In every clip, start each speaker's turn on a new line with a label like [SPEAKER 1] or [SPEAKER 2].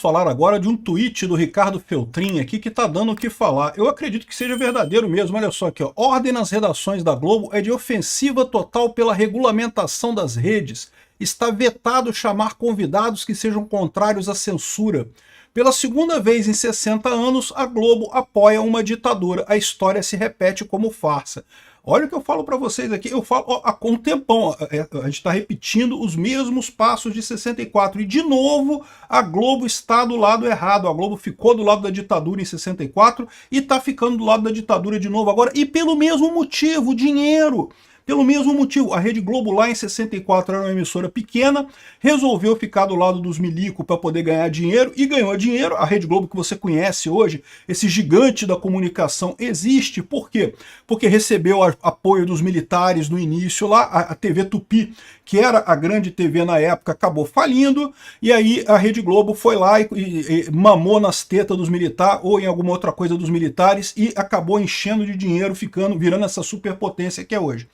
[SPEAKER 1] Falar agora de um tweet do Ricardo Feltrin aqui que tá dando o que falar. Eu acredito que seja verdadeiro mesmo. Olha só aqui, ó. Ordem nas redações da Globo é de ofensiva total pela regulamentação das redes. Está vetado chamar convidados que sejam contrários à censura. Pela segunda vez em 60 anos, a Globo apoia uma ditadura. A história se repete como farsa. Olha o que eu falo para vocês aqui, eu falo há um tempão, a gente está repetindo os mesmos passos de 64, e de novo a Globo está do lado errado, a Globo ficou do lado da ditadura em 64 e está ficando do lado da ditadura de novo agora, e pelo mesmo motivo, dinheiro. Pelo mesmo motivo, a Rede Globo lá em 64 era uma emissora pequena, resolveu ficar do lado dos milicos para poder ganhar dinheiro, e ganhou dinheiro. A Rede Globo que você conhece hoje, esse gigante da comunicação, existe. Por quê? Porque recebeu apoio dos militares no início lá, a TV Tupi, que era a grande TV na época, acabou falindo, e aí a Rede Globo foi lá e mamou nas tetas dos militares, ou em alguma outra coisa dos militares, e acabou enchendo de dinheiro, virando essa superpotência que é hoje.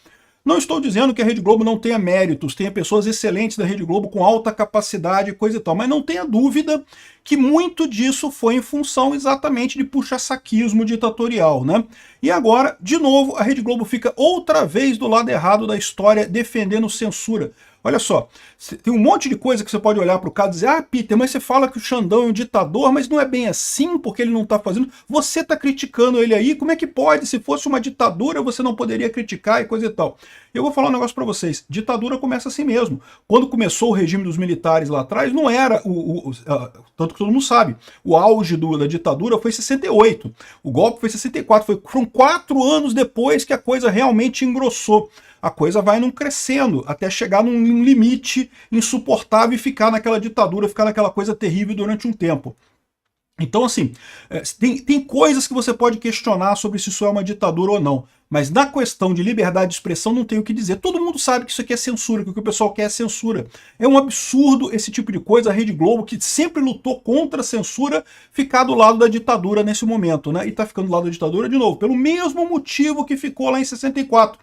[SPEAKER 1] Não estou dizendo que a Rede Globo não tenha méritos, tenha pessoas excelentes da Rede Globo com alta capacidade e coisa e tal, mas não tenha dúvida que muito disso foi em função exatamente de puxa-saquismo ditatorial, né? E agora, de novo, a Rede Globo fica outra vez do lado errado da história, defendendo censura. Olha só, tem um monte de coisa que você pode olhar para o cara e dizer: ah, Peter, mas você fala que o Xandão é um ditador, mas não é bem assim porque ele não está fazendo. Você está criticando ele aí, como é que pode? Se fosse uma ditadura, você não poderia criticar e coisa e tal. Eu vou falar um negócio para vocês, ditadura começa assim mesmo. Quando começou o regime dos militares lá atrás, não era, tanto que todo mundo sabe, o auge da ditadura foi 68, o golpe foi 64, foram 4 anos depois que a coisa realmente engrossou. A coisa vai não crescendo, até chegar num limite insuportável e ficar naquela ditadura, ficar naquela coisa terrível durante um tempo. Então, assim, tem coisas que você pode questionar sobre se isso é uma ditadura ou não, mas na questão de liberdade de expressão não tem o que dizer. Todo mundo sabe que isso aqui é censura, que o que o pessoal quer é censura. É um absurdo esse tipo de coisa, a Rede Globo, que sempre lutou contra a censura, ficar do lado da ditadura nesse momento, né? E tá ficando do lado da ditadura de novo, pelo mesmo motivo que ficou lá em 64.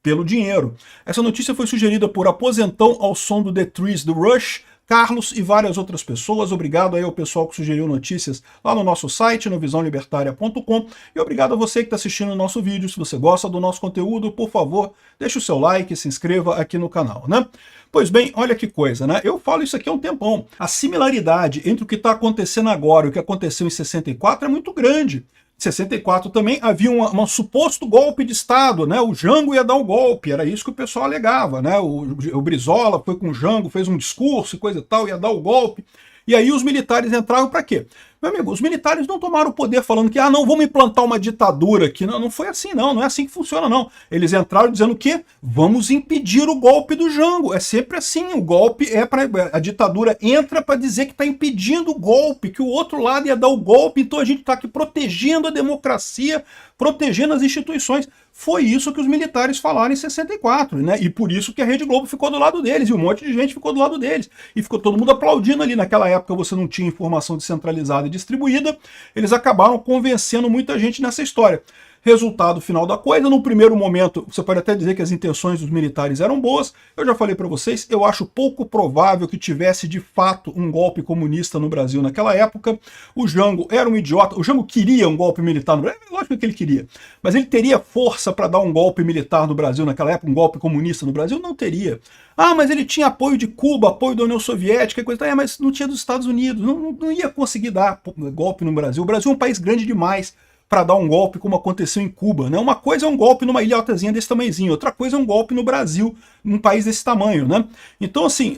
[SPEAKER 1] Pelo dinheiro. Essa notícia foi sugerida por Aposentão ao som do The Trees do Rush, Carlos e várias outras pessoas. Obrigado aí ao pessoal que sugeriu notícias lá no nosso site, no visãolibertaria.com, e obrigado a você que está assistindo o nosso vídeo. Se você gosta do nosso conteúdo, por favor, deixe o seu like e se inscreva aqui no canal, né? Pois bem, olha que coisa, né? Eu falo isso aqui há um tempão. A similaridade entre o que está acontecendo agora e o que aconteceu em 64 é muito grande. Em 64 também havia um suposto golpe de Estado, né? O Jango ia dar o golpe, era isso que o pessoal alegava, né? O Brizola foi com o Jango, fez um discurso e coisa e tal, ia dar o golpe. E aí os militares entraram para quê? Meu amigo, os militares não tomaram o poder falando que, não, vamos implantar uma ditadura aqui. Não, não foi assim não é assim que funciona não. Eles entraram dizendo que vamos impedir o golpe do Jango. É sempre assim, o golpe é para... A ditadura entra para dizer que está impedindo o golpe, que o outro lado ia dar o golpe, então a gente está aqui protegendo a democracia, protegendo as instituições. Foi isso que os militares falaram em 64, né? E por isso que a Rede Globo ficou do lado deles, e um monte de gente ficou do lado deles. E ficou todo mundo aplaudindo ali. Naquela época você não tinha informação descentralizada e distribuída, eles acabaram convencendo muita gente nessa história. Resultado final da coisa, no primeiro momento, você pode até dizer que as intenções dos militares eram boas. Eu já falei para vocês, eu acho pouco provável que tivesse de fato um golpe comunista no Brasil naquela época. O Jango era um idiota, o Jango queria um golpe militar no Brasil, lógico que ele queria, mas ele teria força para dar um golpe militar no Brasil naquela época, um golpe comunista no Brasil? Não teria. Mas ele tinha apoio de Cuba, apoio da União Soviética, coisa, mas não tinha dos Estados Unidos, não ia conseguir dar golpe no Brasil. O Brasil é um país grande demais para dar um golpe como aconteceu em Cuba, né? Uma coisa é um golpe numa ilhotazinha desse tamanhozinho, outra coisa é um golpe no Brasil, num país desse tamanho, né? Então, assim,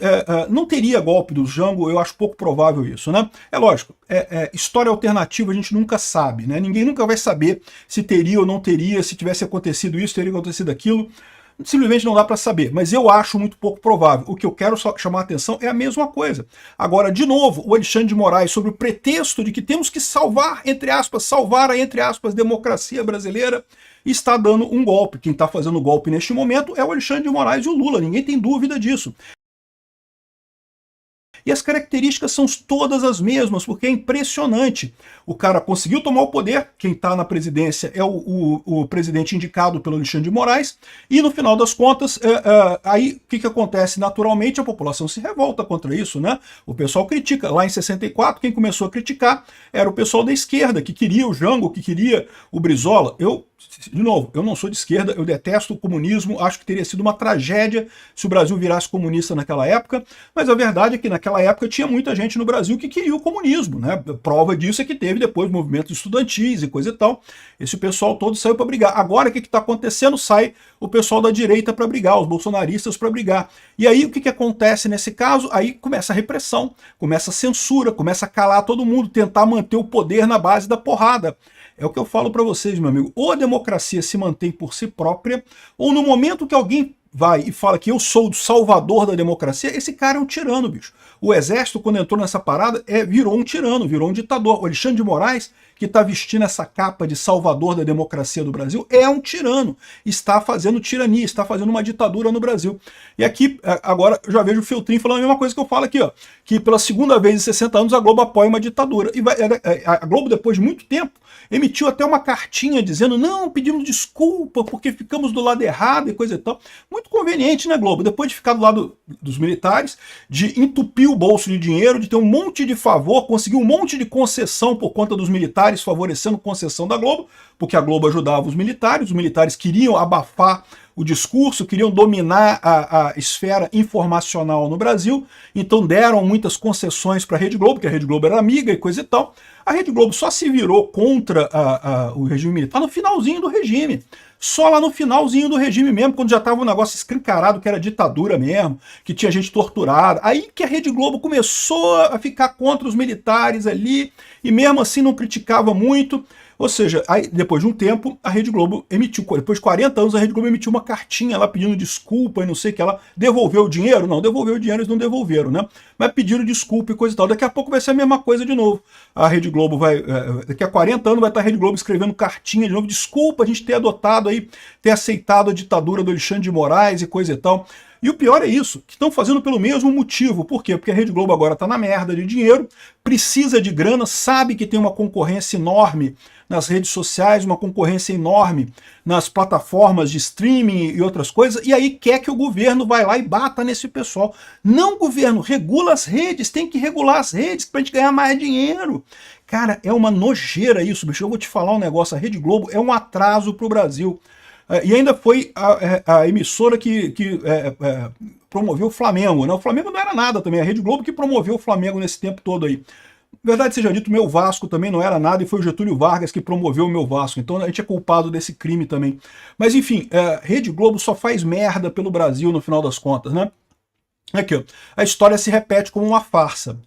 [SPEAKER 1] não teria golpe do Jango, eu acho pouco provável isso, né? É lógico, história alternativa a gente nunca sabe, né? Ninguém nunca vai saber se teria ou não teria, se tivesse acontecido isso, teria acontecido aquilo. Simplesmente não dá para saber, mas eu acho muito pouco provável. O que eu quero só chamar a atenção é a mesma coisa. Agora, de novo, o Alexandre de Moraes, sobre o pretexto de que temos que salvar, entre aspas, democracia brasileira, está dando um golpe. Quem está fazendo o golpe neste momento é o Alexandre de Moraes e o Lula, ninguém tem dúvida disso. E as características são todas as mesmas, porque é impressionante. O cara conseguiu tomar o poder, quem está na presidência é o presidente indicado pelo Alexandre de Moraes, e no final das contas, aí o que acontece? Naturalmente a população se revolta contra isso, né? O pessoal critica. Lá em 64, quem começou a criticar era o pessoal da esquerda, que queria o Jango, que queria o Brizola. De novo, eu não sou de esquerda, eu detesto o comunismo, acho que teria sido uma tragédia se o Brasil virasse comunista naquela época, mas a verdade é que naquela época tinha muita gente no Brasil que queria o comunismo, né? Prova disso é que teve depois movimentos estudantis e coisa e tal. Esse pessoal todo saiu para brigar. Agora o que está acontecendo? Sai o pessoal da direita para brigar, os bolsonaristas para brigar. E aí o que acontece nesse caso? Aí começa a repressão, começa a censura, começa a calar todo mundo, tentar manter o poder na base da porrada. É o que eu falo para vocês, meu amigo. Ou a democracia se mantém por si própria, ou no momento que alguém vai e fala que eu sou o salvador da democracia, esse cara é um tirano, bicho. O exército, quando entrou nessa parada, virou um tirano, virou um ditador. O Alexandre de Moraes, que está vestindo essa capa de salvador da democracia do Brasil, é um tirano. Está fazendo tirania, está fazendo uma ditadura no Brasil. E aqui, agora, eu já vejo o Feltrin falando a mesma coisa que eu falo aqui, ó, que pela segunda vez em 60 anos a Globo apoia uma ditadura. E a Globo, depois de muito tempo, emitiu até uma cartinha dizendo, não, pedimos desculpa porque ficamos do lado errado e coisa e tal. Muito conveniente, né, Globo? Depois de ficar do lado dos militares, de entupir o bolso de dinheiro, de ter um monte de favor, conseguir um monte de concessão por conta dos militares, favorecendo concessão da Globo, porque a Globo ajudava os militares queriam abafar o discurso, queriam dominar a esfera informacional no Brasil, então deram muitas concessões para a Rede Globo, porque a Rede Globo era amiga e coisa e tal. A Rede Globo só se virou contra o regime militar no finalzinho do regime. Só lá no finalzinho do regime mesmo, quando já estava um negócio escancarado que era ditadura mesmo, que tinha gente torturada. Aí que a Rede Globo começou a ficar contra os militares ali, e mesmo assim não criticava muito. Ou seja, aí, depois de um tempo, a Rede Globo emitiu, depois de 40 anos, a Rede Globo emitiu uma cartinha lá pedindo desculpa e não sei o que. Ela devolveu o dinheiro? Não, devolveu o dinheiro, eles não devolveram, né? Mas pediram desculpa e coisa e tal. Daqui a pouco vai ser a mesma coisa de novo. A Rede Globo vai, daqui a 40 anos vai estar a Rede Globo escrevendo cartinha de novo, desculpa a gente ter adotado aí, ter aceitado a ditadura do Alexandre de Moraes e coisa e tal. E o pior é isso, que estão fazendo pelo mesmo motivo. Por quê? Porque a Rede Globo agora está na merda de dinheiro, precisa de grana, sabe que tem uma concorrência enorme nas redes sociais, uma concorrência enorme nas plataformas de streaming e outras coisas, e aí quer que o governo vai lá e bata nesse pessoal. Não, governo, regula as redes, tem que regular as redes para a gente ganhar mais dinheiro. Cara, é uma nojeira isso, bicho. Eu vou te falar um negócio, a Rede Globo é um atraso para o Brasil. E ainda foi a emissora que promoveu o Flamengo, né? O Flamengo não era nada também, a Rede Globo que promoveu o Flamengo nesse tempo todo aí. Verdade seja dito, meu Vasco também não era nada e foi o Getúlio Vargas que promoveu o meu Vasco, então a gente é culpado desse crime também. Mas enfim, Rede Globo só faz merda pelo Brasil no final das contas, né? Aqui, ó, a história se repete como uma farsa.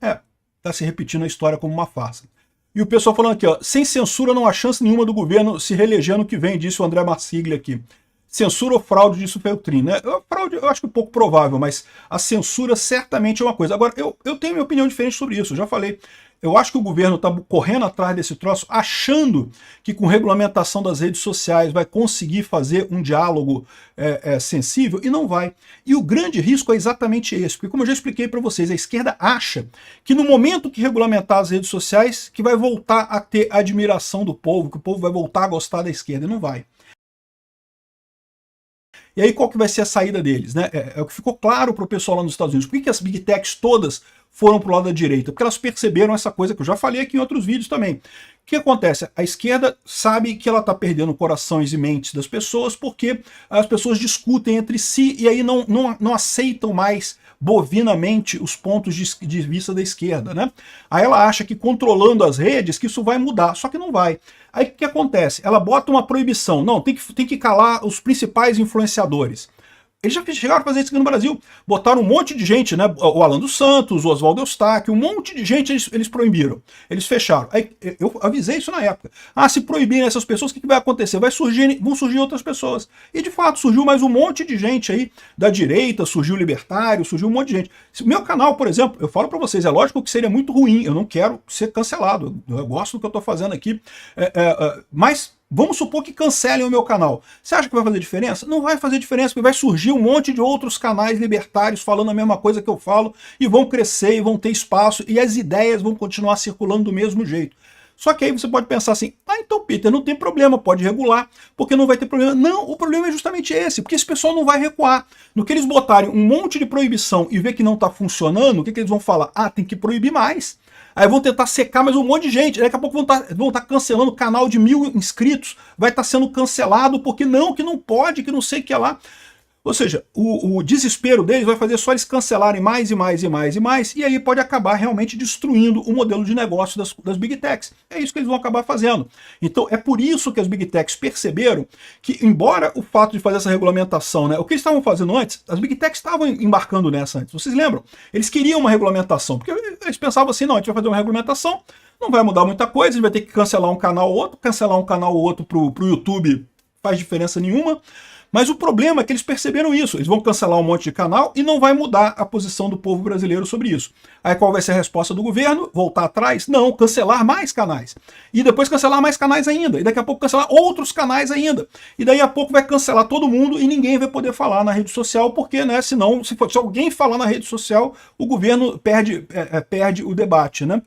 [SPEAKER 1] Tá se repetindo a história como uma farsa. E o pessoal falando aqui, ó, sem censura não há chance nenhuma do governo se reeleger ano que vem, disse o André Marsiglia aqui. Censura ou fraude, disse o Feltrin, né? Fraude eu acho que pouco provável, mas a censura certamente é uma coisa. Agora, eu tenho minha opinião diferente sobre isso, eu já falei. Eu acho que o governo está correndo atrás desse troço, achando que com regulamentação das redes sociais vai conseguir fazer um diálogo sensível, e não vai. E o grande risco é exatamente esse, porque como eu já expliquei para vocês, a esquerda acha que no momento que regulamentar as redes sociais, que vai voltar a ter admiração do povo, que o povo vai voltar a gostar da esquerda, e não vai. E aí qual que vai ser a saída deles, né? É o que ficou claro para o pessoal lá nos Estados Unidos. Por que as Big Techs todas foram para o lado da direita? Porque elas perceberam essa coisa que eu já falei aqui em outros vídeos também. O que acontece? A esquerda sabe que ela está perdendo corações e mentes das pessoas porque as pessoas discutem entre si e aí não aceitam mais bovinamente os pontos de vista da esquerda, né? Aí ela acha que controlando as redes que isso vai mudar, só que não vai. Aí o que acontece? Ela bota uma proibição, não, tem que calar os principais influenciadores. Eles já chegaram a fazer isso aqui no Brasil. Botaram um monte de gente, né? O Alan dos Santos, o Oswaldo Eustáquio, um monte de gente eles proibiram. Eles fecharam. Aí, eu avisei isso na época. Se proibirem essas pessoas, o que vai acontecer? Vão surgir outras pessoas. E de fato, surgiu mais um monte de gente aí da direita, surgiu libertário, surgiu um monte de gente. O meu canal, por exemplo, eu falo para vocês, é lógico que seria muito ruim, eu não quero ser cancelado. Eu gosto do que eu estou fazendo aqui. Mas Vamos supor que cancelem o meu canal. Você acha que vai fazer diferença? Não vai fazer diferença, porque vai surgir um monte de outros canais libertários falando a mesma coisa que eu falo, e vão crescer, e vão ter espaço, e as ideias vão continuar circulando do mesmo jeito. Só que aí você pode pensar assim, então Peter, não tem problema, pode regular, porque não vai ter problema. Não, o problema é justamente esse, porque esse pessoal não vai recuar. No que eles botarem um monte de proibição e ver que não está funcionando, o que eles vão falar? Tem que proibir mais. Aí vão tentar secar mais um monte de gente. Daqui a pouco vão tá cancelando o canal de 1000 inscritos. Vai estar sendo cancelado porque não, que não pode, que não sei o que é lá. Ou seja, o desespero deles vai fazer só eles cancelarem mais e mais e mais e mais, e aí pode acabar realmente destruindo o modelo de negócio das Big Techs. É isso que eles vão acabar fazendo. Então é por isso que as Big Techs perceberam que, embora o fato de fazer essa regulamentação, né, o que eles estavam fazendo antes, as Big Techs estavam embarcando nessa antes, vocês lembram? Eles queriam uma regulamentação, porque eles pensavam assim, não, a gente vai fazer uma regulamentação, não vai mudar muita coisa, a gente vai ter que cancelar um canal ou outro, cancelar um canal ou outro pro YouTube faz diferença nenhuma. Mas o problema é que eles perceberam isso. Eles vão cancelar um monte de canal e não vai mudar a posição do povo brasileiro sobre isso. Aí qual vai ser a resposta do governo? Voltar atrás? Não, cancelar mais canais. E depois cancelar mais canais ainda. E daqui a pouco cancelar outros canais ainda. E daí a pouco vai cancelar todo mundo e ninguém vai poder falar na rede social, porque, né, senão, se alguém falar na rede social, o governo perde o debate, né?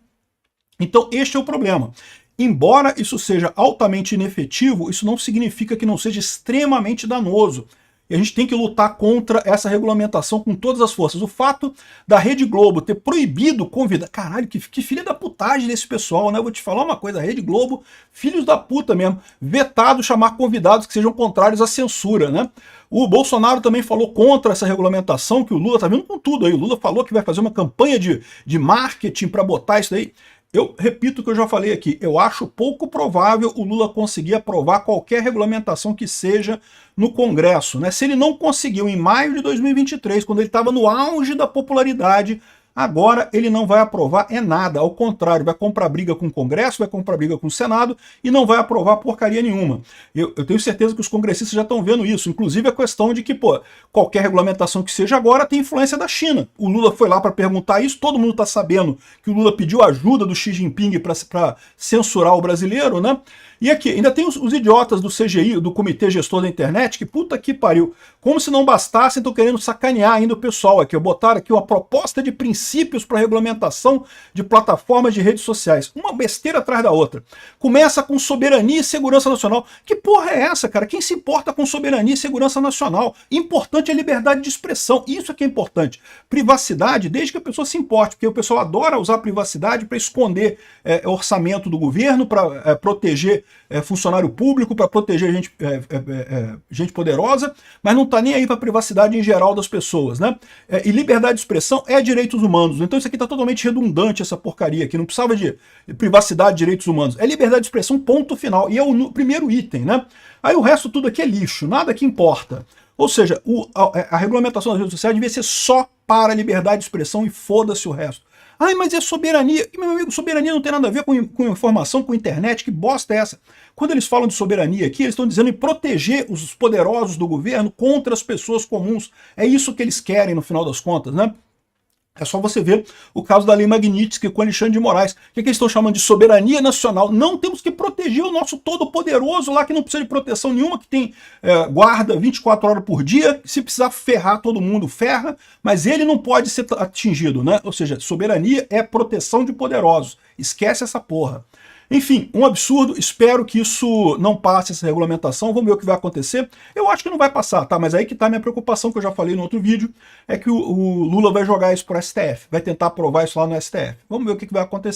[SPEAKER 1] Então este é o problema. Embora isso seja altamente inefetivo, isso não significa que não seja extremamente danoso. E a gente tem que lutar contra essa regulamentação com todas as forças. O fato da Rede Globo ter proibido convidar... Caralho, que filha da putagem desse pessoal, né? Eu vou te falar uma coisa, a Rede Globo, filhos da puta mesmo, vetado chamar convidados que sejam contrários à censura, né? O Bolsonaro também falou contra essa regulamentação, que o Lula tá vindo com tudo aí. O Lula falou que vai fazer uma campanha de marketing para botar isso aí. Eu repito o que eu já falei aqui, eu acho pouco provável o Lula conseguir aprovar qualquer regulamentação que seja no Congresso, né? Se ele não conseguiu em maio de 2023, quando ele estava no auge da popularidade, agora ele não vai aprovar nada, ao contrário, vai comprar briga com o Congresso, vai comprar briga com o Senado e não vai aprovar porcaria nenhuma. Eu tenho certeza que os congressistas já estão vendo isso, inclusive a questão de que, qualquer regulamentação que seja agora tem influência da China. O Lula foi lá para perguntar isso, todo mundo está sabendo que o Lula pediu ajuda do Xi Jinping para censurar o brasileiro, né? E aqui, ainda tem os idiotas do CGI, do Comitê Gestor da Internet, que puta que pariu. Como se não bastasse, estão querendo sacanear ainda o pessoal aqui. Botaram aqui uma proposta de princípios para regulamentação de plataformas de redes sociais. Uma besteira atrás da outra. Começa com soberania e segurança nacional. Que porra é essa, cara? Quem se importa com soberania e segurança nacional? Importante é liberdade de expressão. Isso é que é importante. Privacidade, desde que a pessoa se importe, porque o pessoal adora usar privacidade para esconder orçamento do governo, para proteger funcionário público, para proteger gente poderosa, mas não está nem aí para a privacidade em geral das pessoas, né? E liberdade de expressão é direitos humanos. Então isso aqui está totalmente redundante, essa porcaria aqui. Não precisava de privacidade, direitos humanos. É liberdade de expressão, ponto final. E é o primeiro item, né? Aí o resto tudo aqui é lixo, nada que importa. Ou seja, a regulamentação das redes sociais devia ser só para a liberdade de expressão e foda-se o resto. Mas é soberania. E, meu amigo, soberania não tem nada a ver com informação, com internet. Que bosta é essa? Quando eles falam de soberania aqui, eles estão dizendo em proteger os poderosos do governo contra as pessoas comuns. É isso que eles querem, no final das contas, né? É só você ver o caso da Lei Magnitsky com Alexandre de Moraes. O que eles estão chamando de soberania nacional? Não, temos que proteger o nosso todo-poderoso lá, que não precisa de proteção nenhuma, que tem guarda 24 horas por dia. Se precisar ferrar todo mundo, ferra, mas ele não pode ser atingido, né? Ou seja, soberania é proteção de poderosos. Esquece essa porra. Enfim, um absurdo, espero que isso não passe, essa regulamentação, vamos ver o que vai acontecer. Eu acho que não vai passar, tá? Mas aí que tá a minha preocupação, que eu já falei no outro vídeo, é que o Lula vai jogar isso pro STF, vai tentar aprovar isso lá no STF. Vamos ver o que vai acontecer.